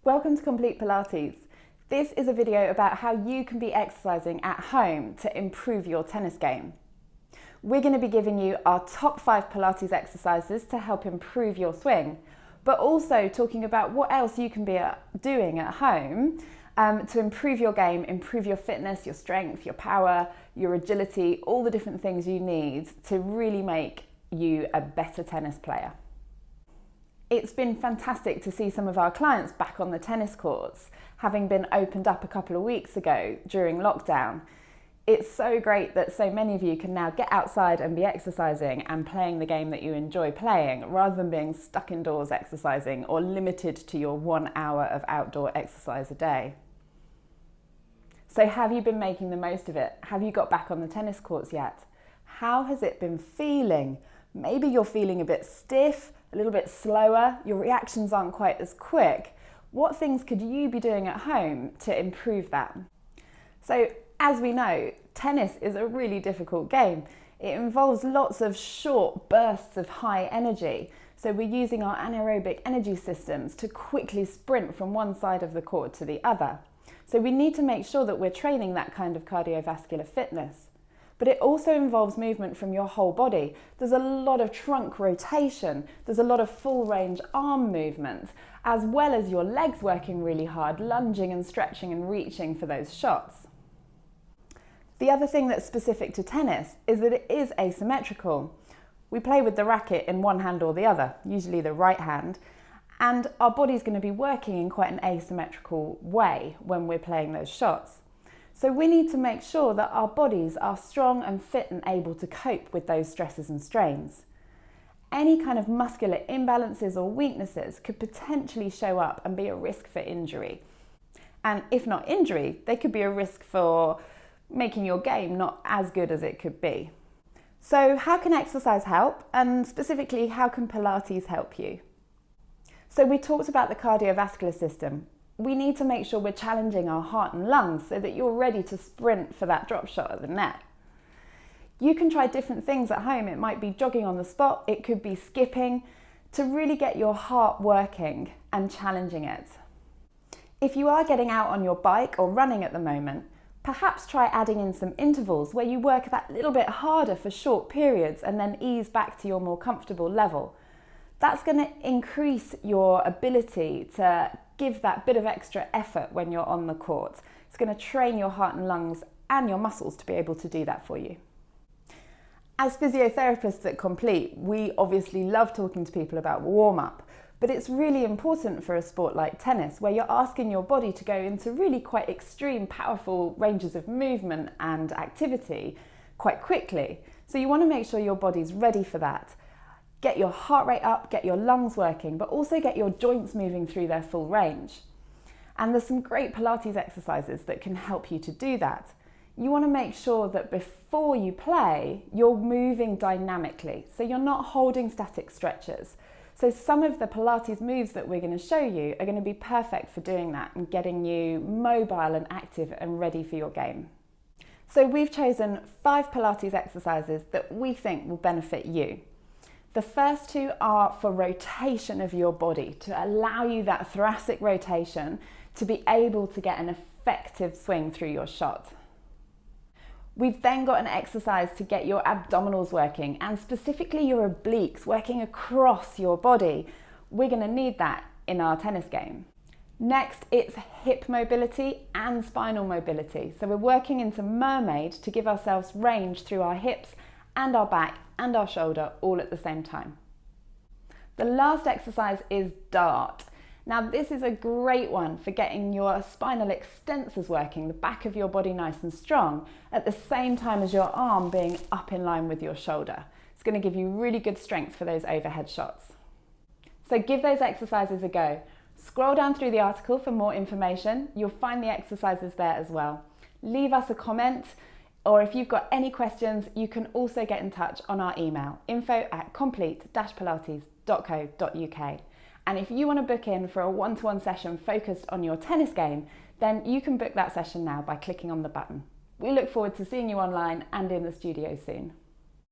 Welcome to Complete Pilates. This is a video about how you can be exercising at home to improve your tennis game. We're going to be giving you our top 5 Pilates exercises to help improve your swing, but also talking about what else you can be doing at home to improve your game, improve your fitness, your strength, your power, your agility, all the different things you need to really make you a better tennis player. It's been fantastic to see some of our clients back on the tennis courts, having been opened up a couple of weeks ago during lockdown. It's so great that so many of you can now get outside and be exercising and playing the game that you enjoy playing, rather than being stuck indoors exercising or limited to your 1 hour of outdoor exercise a day. So have you been making the most of it? Have you got back on the tennis courts yet? How has it been feeling? Maybe you're feeling a bit stiff, a little bit slower, your reactions aren't quite as quick. What things could you be doing at home to improve that? So, as we know, tennis is a really difficult game. It involves lots of short bursts of high energy. So we're using our anaerobic energy systems to quickly sprint from one side of the court to the other. So we need to make sure that we're training that kind of cardiovascular fitness. But it also involves movement from your whole body. There's a lot of trunk rotation, there's a lot of full range arm movement, as well as your legs working really hard, lunging and stretching and reaching for those shots. The other thing that's specific to tennis is that it is asymmetrical. We play with the racket in one hand or the other, usually the right hand, and our body's going to be working in quite an asymmetrical way when we're playing those shots. So we need to make sure that our bodies are strong and fit and able to cope with those stresses and strains. Any kind of muscular imbalances or weaknesses could potentially show up and be a risk for injury. And if not injury, they could be a risk for making your game not as good as it could be. So how can exercise help? And specifically, how can Pilates help you? So we talked about the cardiovascular system. We need to make sure we're challenging our heart and lungs so that you're ready to sprint for that drop shot at the net. You can try different things at home. It might be jogging on the spot, it could be skipping, to really get your heart working and challenging it. If you are getting out on your bike or running at the moment, perhaps try adding in some intervals where you work that little bit harder for short periods and then ease back to your more comfortable level. That's going to increase your ability to give that bit of extra effort when you're on the court. It's going to train your heart and lungs and your muscles to be able to do that for you. As physiotherapists at Complete, we obviously love talking to people about warm-up, but it's really important for a sport like tennis, where you're asking your body to go into really quite extreme, powerful ranges of movement and activity quite quickly. So you want to make sure your body's ready for that. Get your heart rate up, get your lungs working, but also get your joints moving through their full range. And there's some great Pilates exercises that can help you to do that. You want to make sure that before you play, you're moving dynamically, so you're not holding static stretches. So some of the Pilates moves that we're going to show you are going to be perfect for doing that and getting you mobile and active and ready for your game. So we've chosen 5 Pilates exercises that we think will benefit you. The first 2 are for rotation of your body, to allow you that thoracic rotation to be able to get an effective swing through your shot. We've then got an exercise to get your abdominals working, and specifically your obliques working across your body. We're going to need that in our tennis game. Next, it's hip mobility and spinal mobility. So we're working into mermaid to give ourselves range through our hips and our back and our shoulder all at the same time. The last exercise is dart. Now this is a great one for getting your spinal extensors working, the back of your body nice and strong, at the same time as your arm being up in line with your shoulder. It's going to give you really good strength for those overhead shots. So give those exercises a go. Scroll down through the article for more information. You'll find the exercises there as well. Leave us a comment, or if you've got any questions, you can also get in touch on our email, info@complete-pilates.co.uk. And if you want to book in for a one-to-one session focused on your tennis game, then you can book that session now by clicking on the button. We look forward to seeing you online and in the studio soon.